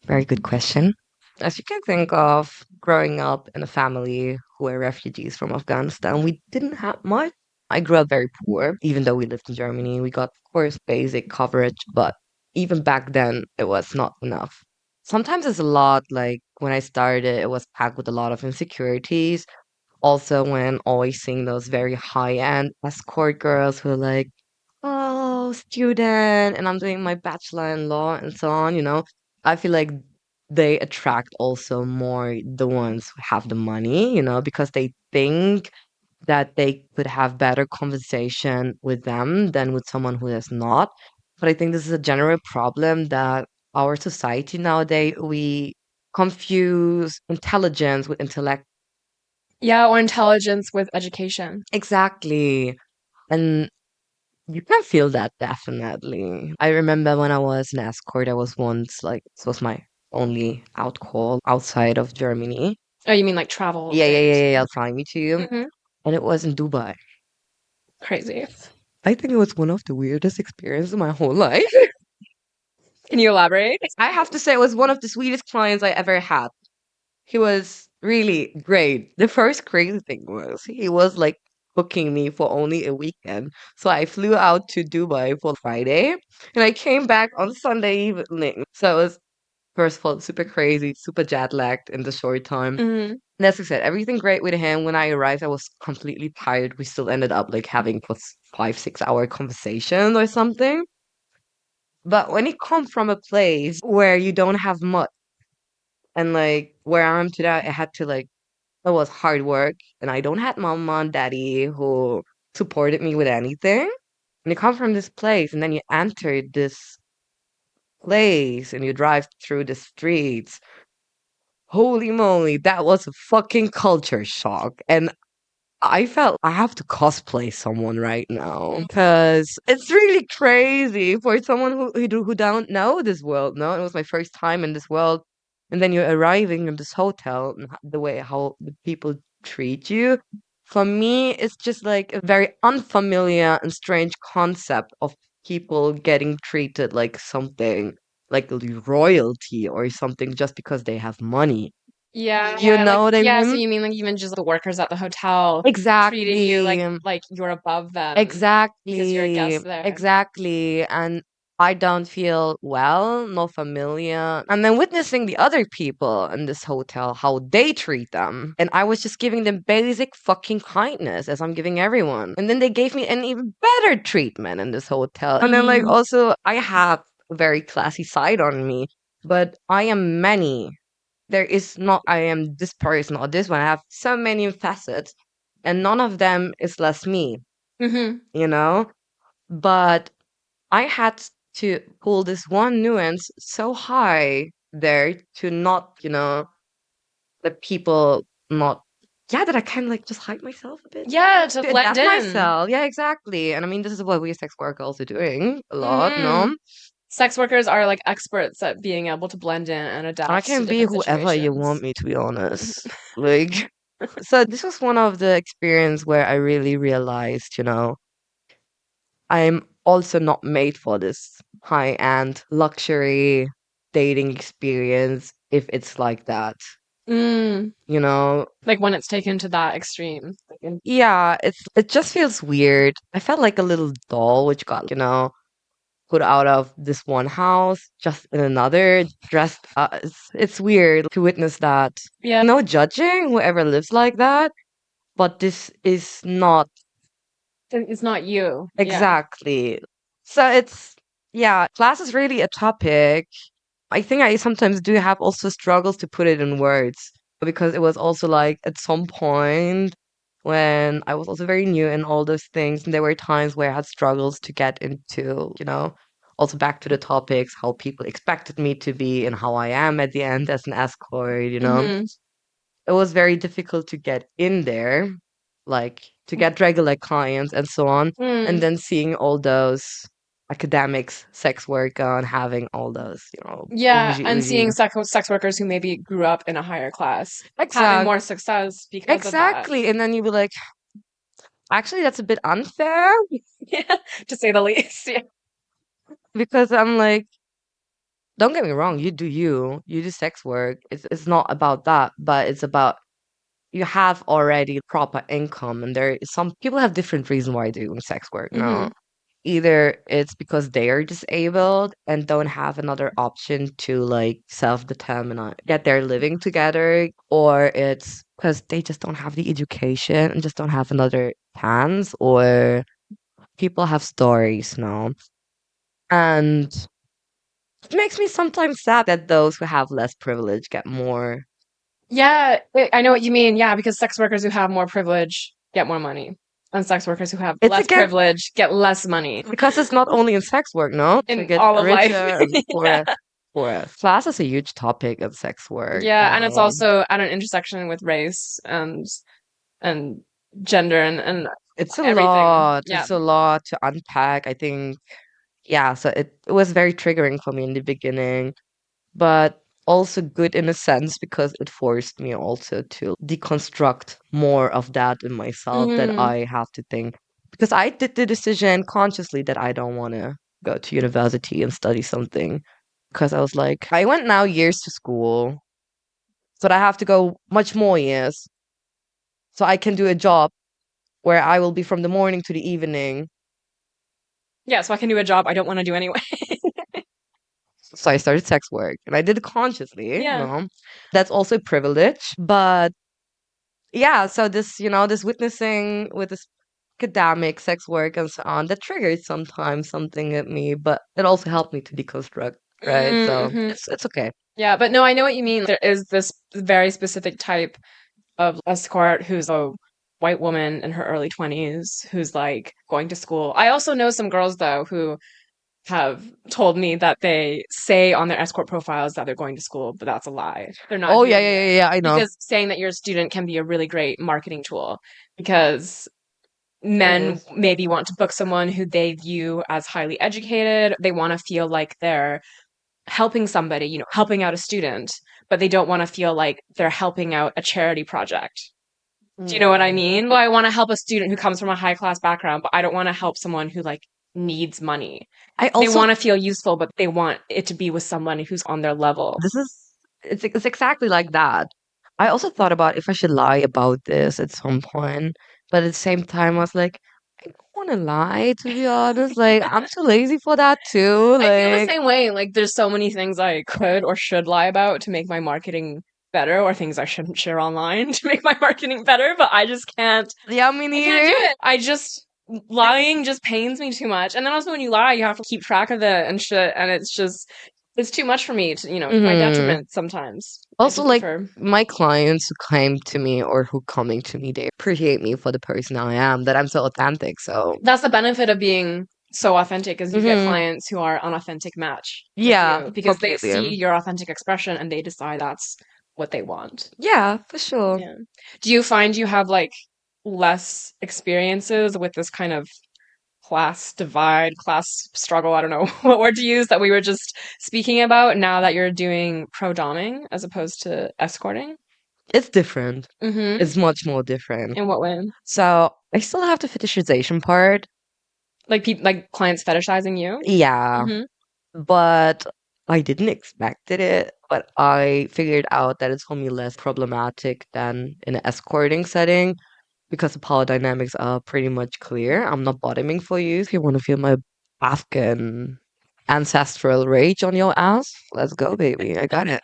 Very good question. As you can think of, growing up in a family who were refugees from Afghanistan, we didn't have much. I grew up very poor, even though we lived in Germany. We got, of course, basic coverage, but even back then, it was not enough. Sometimes it's a lot, like when I started, it was packed with a lot of insecurities. Also, when always seeing those very high-end escort girls who are like, oh, student, and I'm doing my bachelor in law and so on, I feel like they attract also more the ones who have the money, because they think that they could have better conversation with them than with someone who does not. But I think this is a general problem that our society nowadays, we confuse intelligence with intellect. Yeah, or intelligence with education. Exactly. And you can feel that definitely. I remember when I was an escort, I was once like, this was my only out call outside of Germany. Oh, you mean like travel? Yeah, I'll fly me to you. Mm-hmm. And it was in Dubai. Crazy. I think it was one of the weirdest experiences of my whole life. Can you elaborate? I have to say, it was one of the sweetest clients I ever had. He was really great. The first crazy thing was he was like booking me for only a weekend. So I flew out to Dubai for Friday and I came back on Sunday evening. So it was, first of all, super crazy, super jet lagged in the short time. Mm-hmm. And as I said, everything great with him. When I arrived, I was completely tired. We still ended up like having 5, 6 hour conversation or something. But when you come from a place where you don't have much, and like where I am today, I had to like, it was hard work, and I don't have mama and daddy who supported me with anything. And you come from this place, and then you enter this place, and you drive through the streets. Holy moly, that was a fucking culture shock. And I felt I have to cosplay someone right now because it's really crazy for someone who don't know this world. No, it was my first time in this world, and then you're arriving in this hotel and the way how the people treat you. For me, it's just like a very unfamiliar and strange concept of people getting treated like something like royalty or something just because they have money. Yeah, You know what I so mean? you mean like even just the workers at the hotel treating you Exactly. like you're above them because you're a Exactly. guest there. Exactly. And I don't feel well, no familiar. And then witnessing the other people in this hotel, how they treat them. And I was just giving them basic fucking kindness as I'm giving everyone. And then they gave me an even better treatment in this hotel. And then, like, also, I have a very classy side on me, but I am many. There is not, I am this person or this one. I have so many facets, and none of them is less me, Mm-hmm. you know? But I had to pull this one nuance so high there to not, the people not, yeah, that I kind of like just hide myself a bit. Yeah, to To blend adapt in. myself. Yeah, exactly. And I mean, this is what we as sex work are also doing a lot, Mm-hmm. no? Sex workers are like experts at being able to blend in and I adapt to can be different whoever you want situations. me to be honest. Like, so this was one of the experience where I really realized, I'm also not made for this high-end luxury dating experience if it's like that. Mm, You know? like when it's taken to that extreme. Yeah, it just feels weird. I felt like a little doll which got, put out of this one house, just in another, dressed it's weird to witness that. Yeah, No judging whoever lives like that, but this is not it's not you. Yeah. exactly. So it's yeah, class is really a topic. I think I sometimes do have also struggles to put it in words because it was also like at some point when I was also very new in all those things, and there were times where I had struggles to get into, also back to the topics, how people expected me to be and how I am at the end as an escort. Mm-hmm. It was very difficult to get in there, like to get regular clients and so on. And Mm. then seeing all those academics, sex work on having all those, Yeah, bougie, and bougie. seeing sex workers who maybe grew up in a higher class having Exact, more success because of that. exactly. And then you'd be like, actually, that's a bit unfair Yeah, to say the least. Yeah. because I'm like, don't get me wrong, you do sex work. It's not about that, but it's about you have already proper income, and there is some people have different reasons why they're doing sex work. Mm-hmm. No, either it's because they are disabled and don't have another option to like self-determine get their living together, or it's because they just don't have the education and just don't have another chance, or people have stories now. And it makes me sometimes sad that those who have less privilege get more. Yeah, I know what you mean. Yeah, because sex workers who have more privilege get more money, and sex workers who have It's less again privilege get less money because it's not only in sex work, no? To in get all of life. richer and Yeah. poorer. Class is a huge topic in sex work. Yeah, and it's also at an intersection with race and gender and It's a everything. lot. Yeah. It's a lot to unpack. I think, yeah, so it was very triggering for me in the beginning, but also good in a sense because it forced me also to deconstruct more of that in myself that Mm, I have to think. Because I did the decision consciously that I don't want to go to university and study something. Because I was like, I went now years to school, so I have to go much more years. So I can do a job where I will be from the morning to the evening. yeah, so I can do a job I don't want to do anyway. So I started sex work and I did it consciously, Yeah. That's also privilege. But yeah, so this, this witnessing with this academic sex work and so on, that triggered sometimes something at me, but it also helped me to deconstruct, right? So Mm-hmm. it's okay. Yeah, but no, I know what you mean. There is this very specific type of escort who's a white woman in her early 20s who's like going to school. I also know some girls though who have told me that they say on their escort profiles that they're going to school, but that's a lie. They're not Oh yeah, doing yeah, it yeah, yeah, I know. because saying that you're a student can be a really great marketing tool because It men is. maybe want to book someone who they view as highly educated. They want to feel like they're helping somebody, helping out a student, but they don't want to feel like they're helping out a charity project. Do you know what I Mm. mean? Well, I want to help a student who comes from a high class background, but I don't want to help someone who like needs money. I They also want to feel useful, but they want it to be with someone who's on their level. this is it's exactly like that. I also thought about if I should lie about this at some point, but at the same time I was like, want to lie, to be honest. Like, I'm too lazy for that too. I feel the Like, same way. Like, there's so many things I could or should lie about to make my marketing better, or things I shouldn't share online to make my marketing better, but I just can't. yeah, me I can't do neither. it. I just lying just pains me too much. And then also when you lie, you have to keep track of it and shit, and it's too much for me to, to my Hmm. detriment sometimes. I Also, just like, prefer. my clients who came to me or who coming to me, they appreciate me for the person I am, that I'm so authentic. So, That's the benefit of being so authentic, is you get hmm, clients who are an authentic match with yeah, you because they see completely. your authentic expression and they decide that's what they want. Yeah, for sure. Yeah. Do you find you have like less experiences with this kind of class divide, class struggle? I don't know what word to use, that we were just speaking about, now that you're doing pro doming as opposed to escorting? It's different. Mm-hmm. It's much more different. In what way? So, I still have the fetishization part. Like people, like clients fetishizing you? Yeah, Mm-hmm. but I didn't expect it. But I figured out that it's for me less problematic than in an escorting setting because the power dynamics are pretty much clear. I'm not bottoming for you. If you want to feel my Afghan ancestral rage on your ass, let's go, baby. I got it.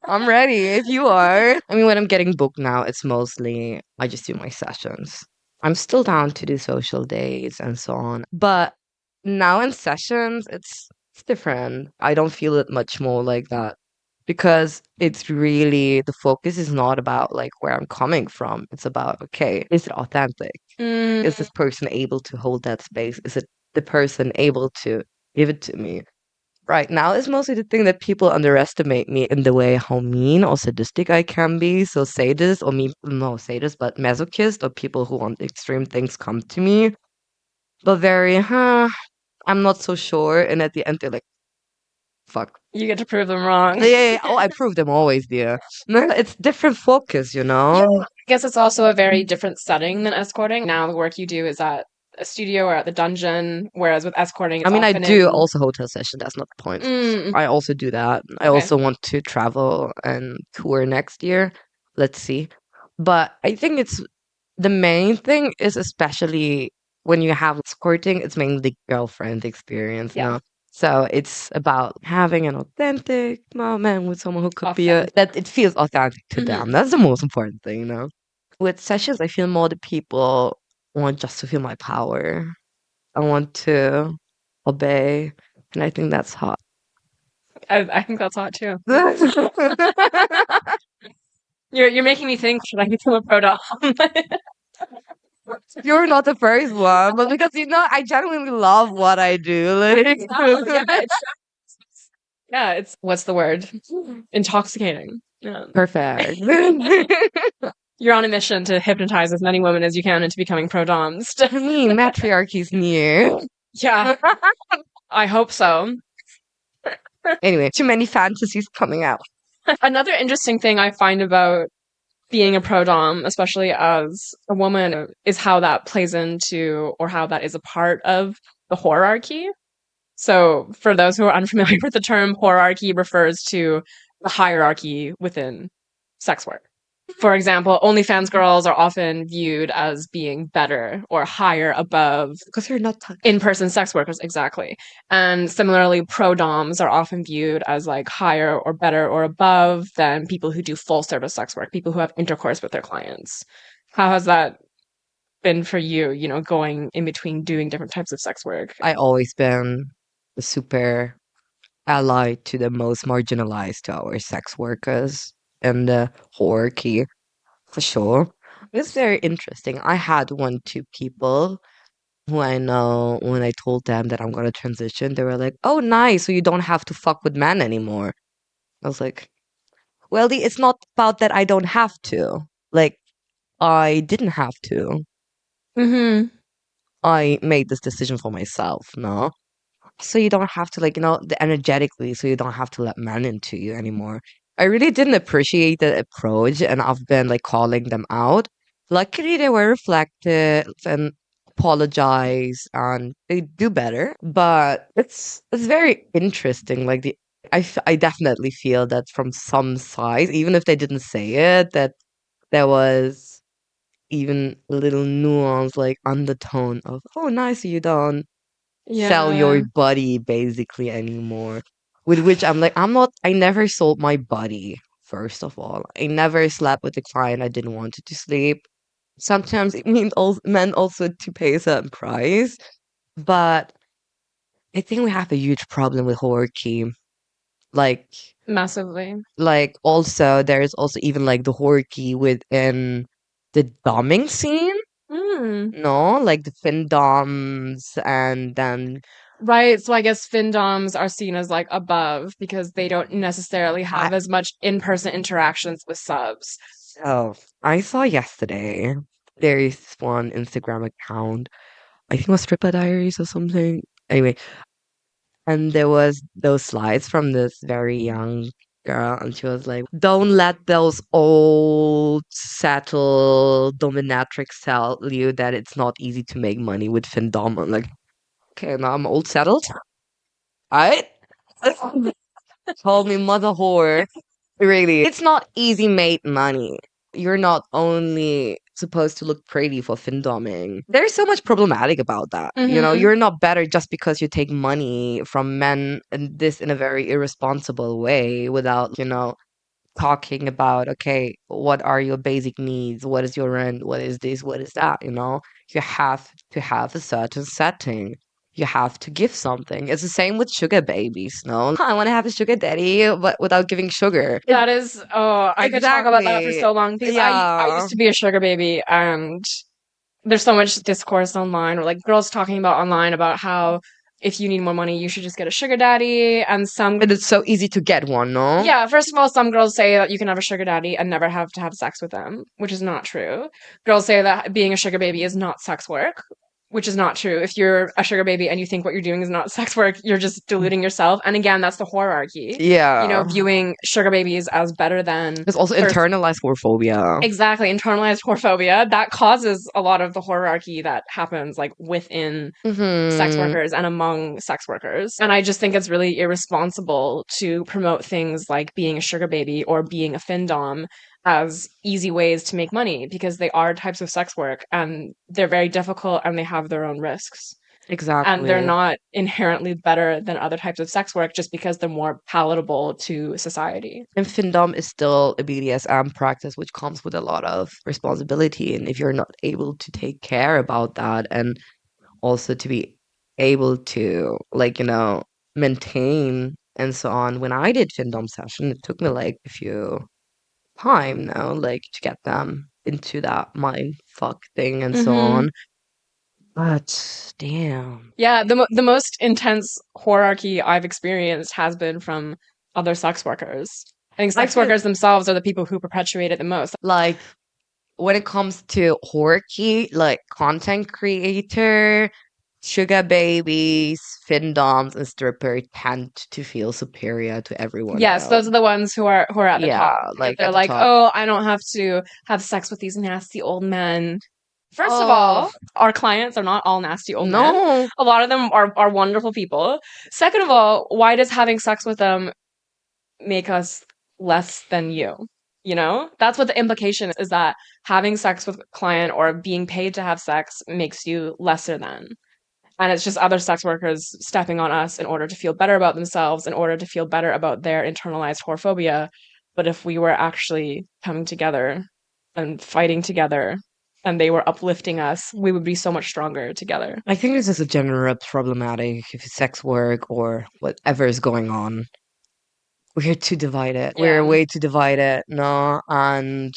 I'm ready if you are. I mean, when I'm getting booked now, it's mostly I just do my sessions. I'm still down to do social days and so on. But now in sessions, it's different. I don't feel it much more like that because it's really the focus is not about like where I'm coming from. It's about, okay, is it authentic? Mm, Is this person able to hold that space? Is it the person able to give it to me? Right now is mostly the thing that people underestimate me in the way how mean or sadistic I can be. So sadist or me, no sadist, but masochist or people who want extreme things come to me. But very, I'm not so sure. And at the end, they're like, fuck. you get to prove them wrong. Yeah, yeah, yeah. Oh, I prove them always, dear. No, it's different focus, you Yeah, know? I guess it's also a very different setting than escorting. Now the work you do is at a studio or at the dungeon, whereas with escorting, I it's mean, I often do in. also hotel session. That's not the point. Mm, I also do that. I okay. also want to travel and tour next year. Let's see. But I think it's the main thing is especially when you have escorting, it's mainly girlfriend experience Yeah. now. So it's about having an authentic moment with someone who could be Authentic. that it feels authentic to them. Hmm. That's the most important thing, you know. With sessions, I feel more the people want just to feel my power. I want to obey, and I think that's hot. I think that's hot too. You're making me think, should I become a pro dom? You're not the first one, but because I genuinely love what I do. Like, Yeah, yeah, it's what's the word? Intoxicating. Yeah. perfect. You're on a mission to hypnotize as many women as you can into becoming pro doms. I mean, matriarchy's near. Yeah, I hope so. Anyway, too many fantasies coming out. Another interesting thing I find about being a pro dom, especially as a woman, is how that plays into, or how that is a part of the whorearchy. So, for those who are unfamiliar with the term, whorearchy refers to the hierarchy within sex work. For example, OnlyFans girls are often viewed as being better or higher above Because you're not touched. in-person sex workers, exactly. And similarly, pro doms are often viewed as like higher or better or above than people who do full service sex work, people who have intercourse with their clients. How has that been for you, going in between doing different types of sex work? I always been a super ally to the most marginalized, to our sex workers and the hierarchy, for sure. It's very interesting. I had one, two people who I know when I told them that I'm gonna transition, they were like, "Oh, nice, so you don't have to fuck with men anymore." I was like, "Well, it's not about that I don't have to. Like, I didn't have to. Mm-hmm. I made this decision for myself, no? So you don't have to like, the energetically, so you don't have to let men into you anymore." I really didn't appreciate that approach, and I've been like calling them out. Luckily, they were reflective and apologize, and they do better. But it's very interesting. Like I definitely feel that from some sides, even if they didn't say it, that there was even a little nuance, like undertone of, oh, nice, you don't sell Yeah. your body basically anymore. With which I'm like, I never sold my body, first of all. I never slept with a client I didn't want to sleep. Sometimes it meant also to pay a certain price. But I think we have a huge problem with whorearchy. Like, Massively. also, there's also even like the whorearchy within the doming scene. Mm. No, like the findoms, and then Right. So I guess findoms are seen as like above because they don't necessarily I have as much in-person interactions with subs. so I saw yesterday there is one Instagram account. I think it was Stripper Diaries or something. Anyway, and there was those slides from this very young girl, and she was like, "Don't let those old settled dominatrix tell you that it's not easy to make money with findom." I'm like, okay, now I'm old settled. Alright? Called me mother whore. Really. It's not easy made money. You're not only supposed to look pretty for findoming. There's so much problematic about that. Mm-hmm. You're not better just because you take money from men and this in a very irresponsible way without, talking about, okay, what are your basic needs? What is your rent? What is this? What is that? You have to have a certain setting. You have to give something. It's the same with sugar babies, no? I want to have a sugar daddy, but without giving sugar. That is, oh, I could talk about that for Exactly. so long because I Yeah. used to be a sugar baby and there's so much discourse online or like girls talking about online about how if you need more money, you should just get a sugar daddy. And some, But it's so easy to get one, no? yeah, first of all, some girls say that you can have a sugar daddy and never have to have sex with them, which is not true. Girls say that being a sugar baby is not sex work, which is not true. If you're a sugar baby and you think what you're doing is not sex work, you're just deluding yourself. And again, that's the hierarchy. Yeah. Viewing sugar babies as better than There's also internalized whorephobia. exactly internalized whorephobia that causes a lot of the hierarchy that happens like within sex Mm-hmm. workers and among sex workers. And I just think it's really irresponsible to promote things like being a sugar baby or being a findom as easy ways to make money because they are types of sex work and they're very difficult and they have their own risks. And they're Exactly. not inherently better than other types of sex work just because they're more palatable to society. And findom is still a BDSM practice, which comes with a lot of responsibility. And if you're not able to take care about that and also to be able to, like, maintain and so on. When I did findom session, it took me like a few time now, like to get them into that mind fuck thing and so Mm-hmm. on. But damn. Yeah, the most intense hierarchy I've experienced has been from other sex workers. I think sex workers themselves are the people who perpetuate it the most. Like when it comes to horky, like content creator, sugar babies, findoms, and stripper tend to feel superior to everyone Yes, else. those are the ones who are at the Yeah, top. Because like they're at the like, top. oh, I don't have to have sex with these nasty old men. First of Oh, all, our clients are not all nasty old men. no. A lot of them are wonderful people. Second of all, why does having sex with them make us less than you? That's what the implication is that having sex with a client or being paid to have sex makes you lesser than. And it's just other sex workers stepping on us in order to feel better about themselves, in order to feel better about their internalized whorephobia. But if we were actually coming together and fighting together and they were uplifting us, we would be so much stronger together. I think this is a general problematic if it's sex work or whatever is going on. We're too divided. We're Yeah. way too divided, no? And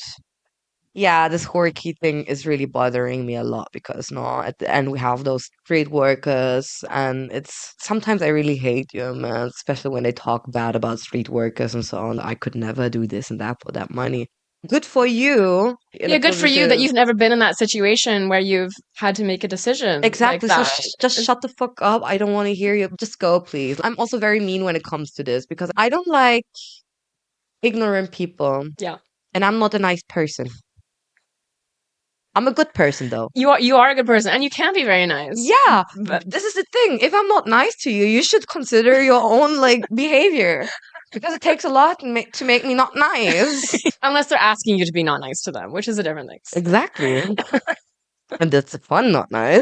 yeah, this horky thing is really bothering me a lot because no, at the end we have those street workers, and it's sometimes I really hate them, man, especially when they talk bad about street workers and so on. I could never do this and that for that money. Good for you in a Yeah, good for you that positive. you've never been in that situation where you've had to make a decision like Exactly. So that. just shut the fuck up. I don't want to hear you. Just go, please. I'm also very mean when it comes to this because I don't like ignorant people, Yeah. and I'm not a nice person. I'm a good person though. You are a good person and you can be very nice. Yeah, But this is the thing. If I'm not nice to you, you should consider your own like behavior. Because it takes a lot to make me not nice. Unless they're asking you to be not nice to them, which is a different thing. Exactly. And that's fun, not nice.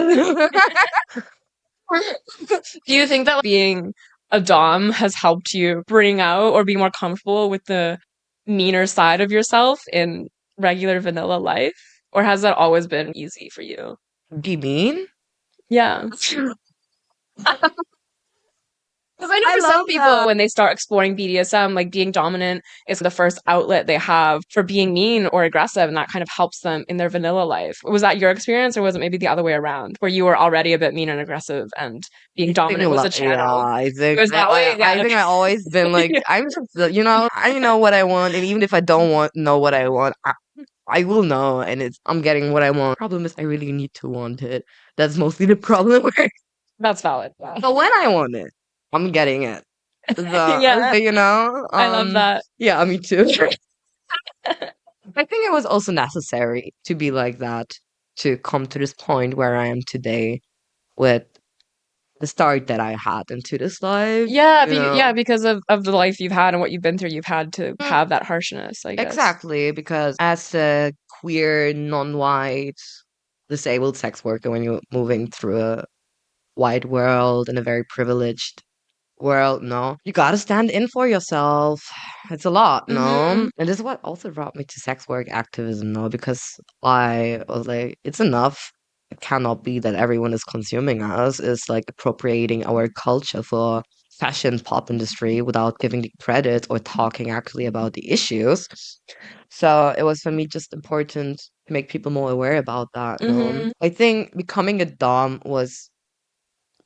Do you think that being a dom has helped you bring out or be more comfortable with the meaner side of yourself in regular vanilla life? Or has that always been easy for you? Be mean? Yeah. Because I know for some people, that. when they start exploring BDSM, like being dominant is the first outlet they have for being mean or aggressive, and that kind of helps them in their vanilla life. Was that your experience, or was it maybe the other way around, where you were already a bit mean and aggressive, and being dominant was a channel? I It think was that way? I Yeah. think I always been like I'm just I know what I want, and even if I don't know what I want, I will know, and I'm getting what I want. Problem is I really need to want it. That's mostly the problem. That's valid. Yeah. But when I want it, I'm getting it. Yeah, I love that. Yeah, me too. I think it was also necessary to be like that to come to this point where I am today with the start that I had into this life. Yeah, You know, yeah, because of the life you've had and what you've been through, you've had to Mm, have that harshness, I guess. exactly, because as a queer, non-white, disabled sex worker, when you're moving through a wide world and a very privileged world, no, you gotta stand in for yourself. It's a lot, no? Hmm. And this is what also brought me to sex work activism, no? Because I was like, it's enough. It cannot be that everyone is consuming us, is like appropriating our culture for fashion pop industry without giving the credit or talking actually about the issues. So it was for me just important to make people more aware about that, no? Hmm. I think becoming a dom was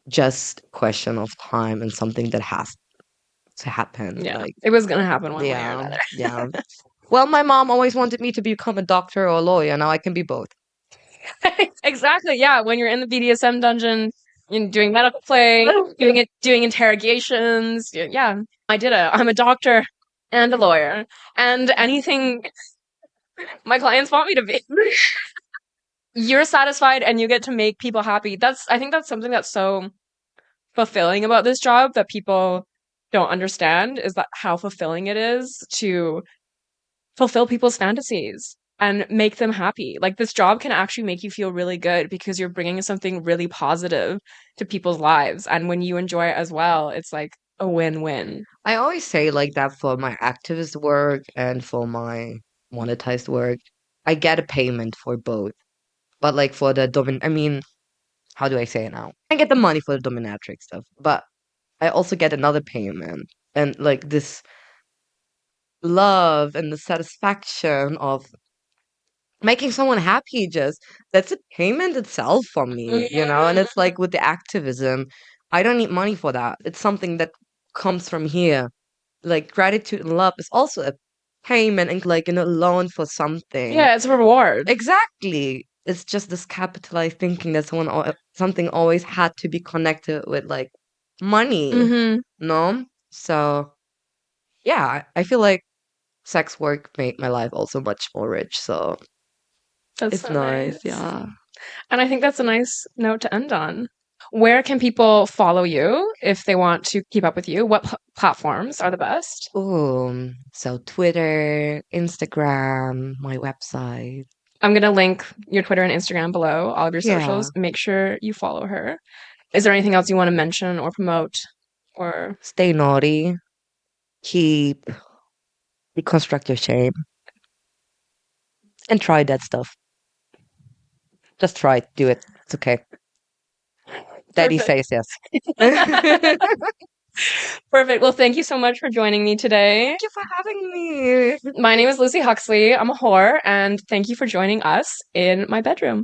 just a question of time and something that has to happen. Yeah, Like, it was gonna happen one way or yeah, another. yeah. Well, my mom always wanted me to become a doctor or a lawyer. Now I can be both. Exactly. Yeah. When you're in the BDSM dungeon, doing medical play, doing interrogations. Yeah. I did it. I'm a doctor and a lawyer and anything my clients want me to be. You're satisfied and you get to make people happy. I think that's something that's so fulfilling about this job that people don't understand is that how fulfilling it is to fulfill people's fantasies and make them happy. Like this job can actually make you feel really good because you're bringing something really positive to people's lives. And when you enjoy it as well, it's like a win-win. I always say like that for my activist work and for my monetized work. I get a payment for both. But like for the I mean, how do I say it now? I get the money for the dominatrix stuff, but I also get another payment. And like this love and the satisfaction of making someone happy, just that's a payment itself for me, and it's like with the activism, I don't need money for that. It's something that comes from here. Like gratitude and love is also a payment and like a loan for something. Yeah, it's a reward. Exactly. It's just this capitalized thinking that something always had to be connected with like money. Hmm. No? So yeah, I feel like sex work made my life also much more rich. So That's it's so nice, nice. yeah. And I think that's a nice note to end on. Where can people follow you if they want to keep up with you? What platforms are the best? So Twitter, Instagram, my website. I'm going to link your Twitter and Instagram below, all of your Yeah. socials. Make sure you follow her. Is there anything else you want to mention or promote? Or Stay naughty. Keep deconstruct your shame and try that stuff. Just try it. Do it. It's okay. Daddy perfect. says yes. Thank Perfect. Well, thank you so much for joining me today. you for having me. My name is Lucy Huxley. I'm a whore, and thank you for joining us in my bedroom.